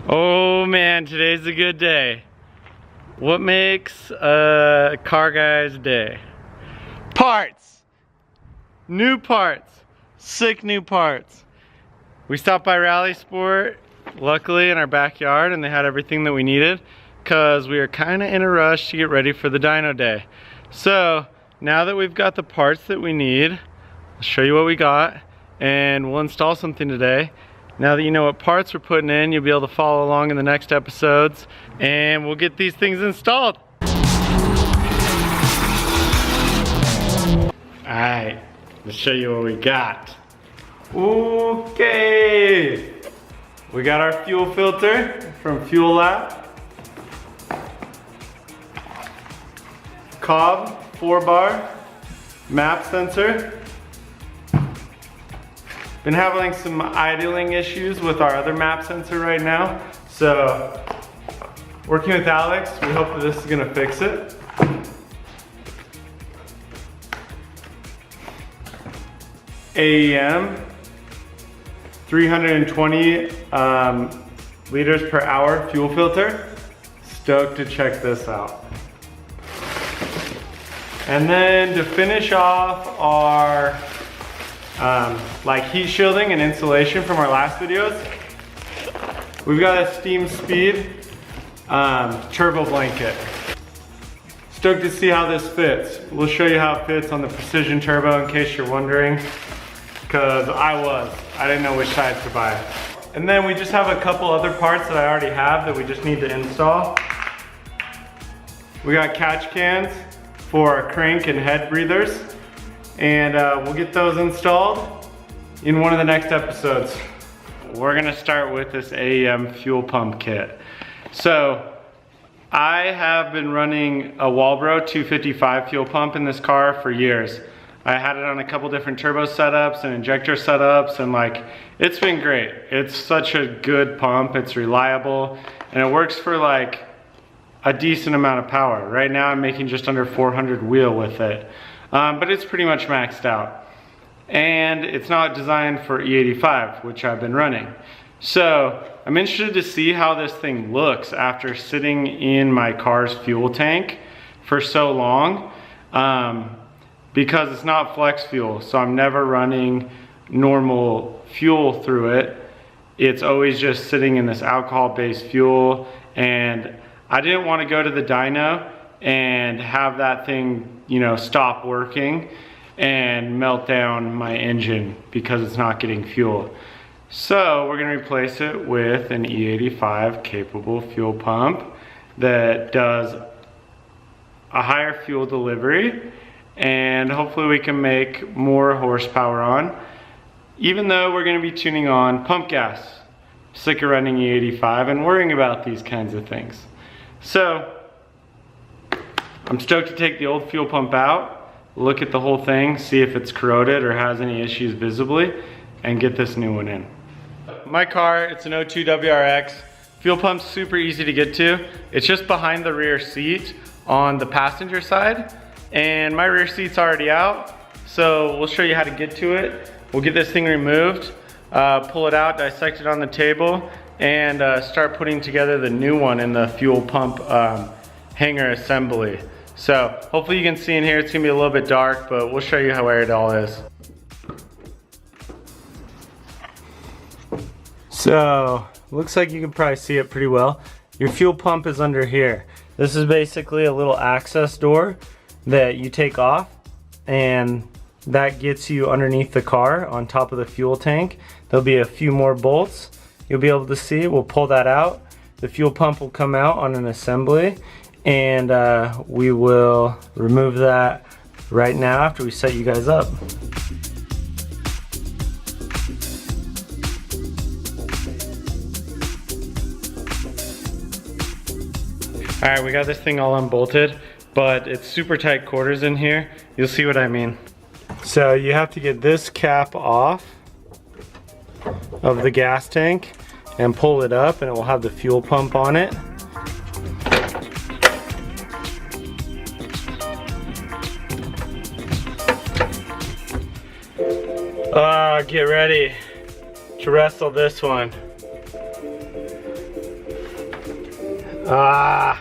Oh man, today's a good day. What makes a car guy's day? Parts! New parts. Sick new parts. We stopped by Rally Sport, luckily in our backyard, and they had everything that we needed because we were kind of in a rush to get ready for the dyno day. So now that we've got the parts that we need, I'll show you what we got and we'll install something today. Now that you know what parts we're putting in, you'll be able to follow along in the next episodes and we'll get these things installed. Alright, let's show you what we got. Okay, we got our fuel filter from Fuel Lab. Cobb 4-bar map sensor. Been having some idling issues with our other map sensor right now. So, working with Alex, we hope that this is gonna fix it. AEM, 320 liters per hour fuel filter. Stoked to check this out. And then to finish off our like heat shielding and insulation from our last videos, we've got a Steam Speed turbo blanket. Stoked to see how this fits. We'll show you how it fits on the Precision Turbo in case you're wondering, because I didn't know which size to buy. And then we just have a couple other parts that I already have that we just need to install. We got catch cans for our crank and head breathers. And we'll get those installed in one of the next episodes. We're gonna start with this AEM fuel pump kit. So I have been running a Walbro 255 fuel pump in this car for years. I had it on a couple different turbo setups and injector setups, and like, it's been great. It's such a good pump, it's reliable, and it works for like a decent amount of power. Right now I'm making just under 400 wheel with it. But it's pretty much maxed out. And it's not designed for E85, which I've been running. So I'm interested to see how this thing looks after sitting in my car's fuel tank for so long, because it's not flex fuel. So I'm never running normal fuel through it. It's always just sitting in this alcohol-based fuel. And I didn't want to go to the dyno and have that thing, you know, stop working and melt down my engine because it's not getting fuel. So we're gonna replace it with an E85 capable fuel pump that does a higher fuel delivery, and hopefully we can make more horsepower on, even though we're gonna be tuning on pump gas. Sick of running E85 and worrying about these kinds of things. So I'm stoked to take the old fuel pump out, look at the whole thing, see if it's corroded or has any issues visibly, and get this new one in. My car, it's an 02 WRX. Fuel pump's super easy to get to. It's just behind the rear seat on the passenger side, and my rear seat's already out, so we'll show you how to get to it. We'll get this thing removed, pull it out, dissect it on the table, and start putting together the new one in the fuel pump hanger assembly. So hopefully you can see in here, it's gonna be a little bit dark, but we'll show you how where it all is. So looks like you can probably see it pretty well. Your fuel pump is under here. This is basically a little access door that you take off, and that gets you underneath the car on top of the fuel tank. There'll be a few more bolts. You'll be able to see, we'll pull that out. The fuel pump will come out on an assembly, and we will remove that right now after we set you guys up. All right, we got this thing all unbolted, but it's super tight quarters in here. You'll see what I mean. So you have to get this cap off of the gas tank and pull it up, and it will have the fuel pump on it. Get ready to wrestle this one. Ah.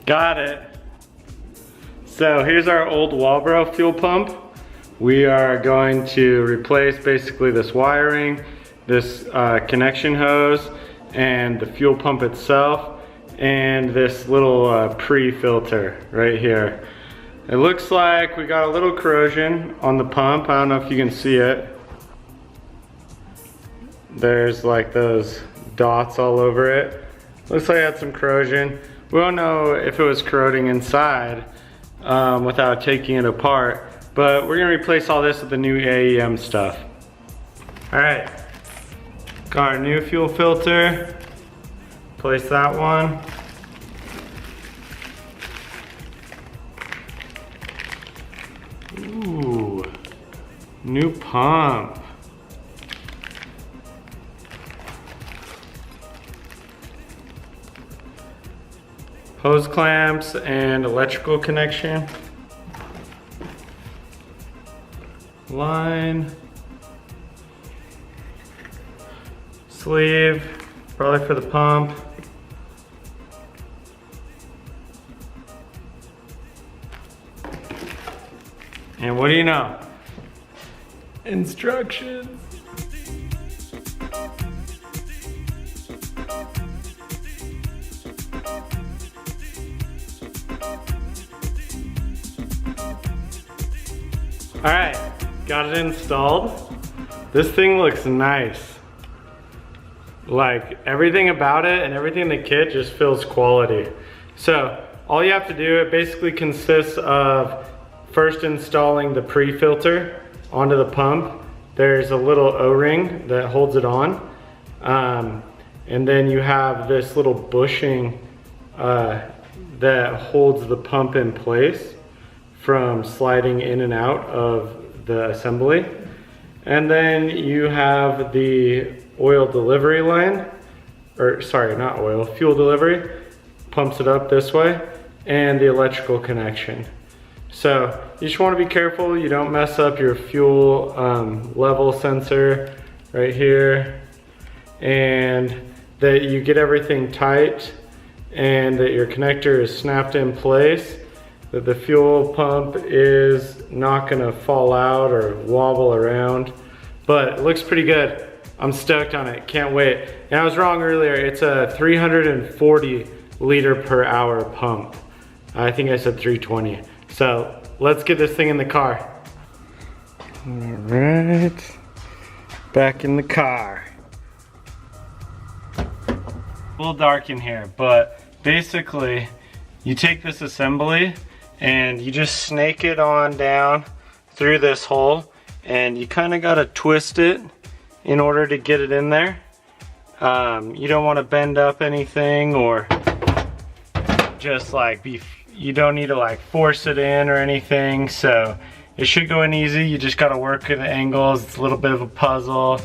Got it. So here's our old Walbro fuel pump. We are going to replace basically this wiring, this connection hose, and the fuel pump itself, and this little pre-filter right here. It looks like we got a little corrosion on the pump. I don't know if you can see it. There's like those dots all over it. Looks like it had some corrosion. We don't know if it was corroding inside without taking it apart, but we're gonna replace all this with the new AEM stuff. All right, got our new fuel filter. Place that one. Ooh, new pump. Hose clamps and electrical connection. Line. Sleeve, probably for the pump. And what do you know? Instructions. All right, got it installed. This thing looks nice. Like everything about it and everything in the kit just feels quality. So all you have to do, it basically consists of first installing the pre-filter onto the pump. There's a little O-ring that holds it on. And then you have this little bushing that holds the pump in place from sliding in and out of the assembly. And then you have the oil delivery line, or sorry, not oil, fuel delivery, pumps it up this way, and the electrical connection. So you just want to be careful you don't mess up your fuel level sensor right here, and that you get everything tight and that your connector is snapped in place, that the fuel pump is not gonna fall out or wobble around. But it looks pretty good. I'm stoked on it, can't wait. And I was wrong earlier, it's a 340 liter per hour pump. I think I said 320. So let's get this thing in the car. All right, back in the car. A little dark in here, but basically you take this assembly and you just snake it on down through this hole, and you kind of got to twist it in order to get it in there. You don't want to bend up anything or just like you don't need to like force it in or anything, so it should go in easy. You just got to work at the angles. It's a little bit of a puzzle.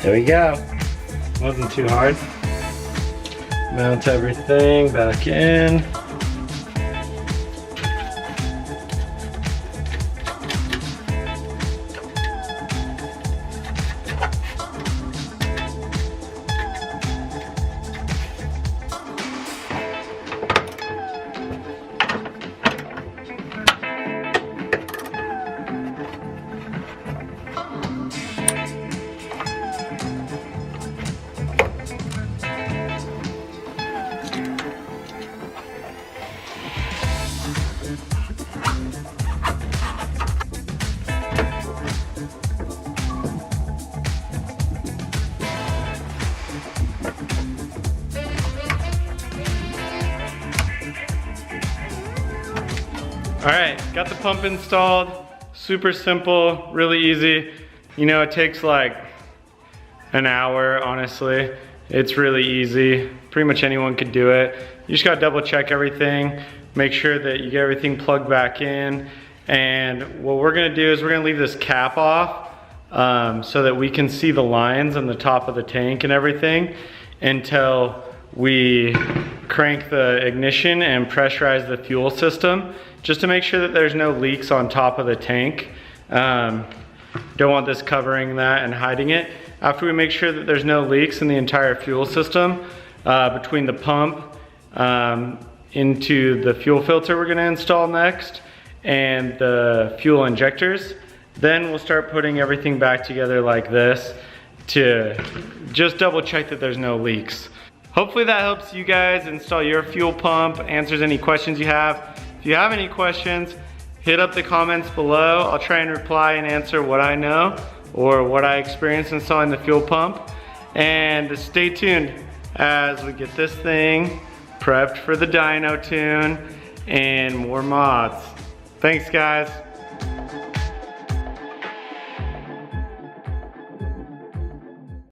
There we go. Wasn't too hard. Mount everything back in. All right, got the pump installed. Super simple, really easy. You know, it takes like an hour, honestly. It's really easy. Pretty much anyone could do it. You just gotta double check everything, make sure that you get everything plugged back in. And what we're gonna do is we're gonna leave this cap off so that we can see the lines on the top of the tank and everything until we crank the ignition and pressurize the fuel system, just to make sure that there's no leaks on top of the tank. Don't want this covering that and hiding it. After we make sure that there's no leaks in the entire fuel system, between the pump into the fuel filter we're gonna install next and the fuel injectors, then we'll start putting everything back together like this to just double check that there's no leaks. Hopefully that helps you guys install your fuel pump, answers any questions you have. If you have any questions, hit up the comments below. I'll try and reply and answer what I know or what I experienced installing the fuel pump. And stay tuned as we get this thing prepped for the dyno tune and more mods. Thanks guys.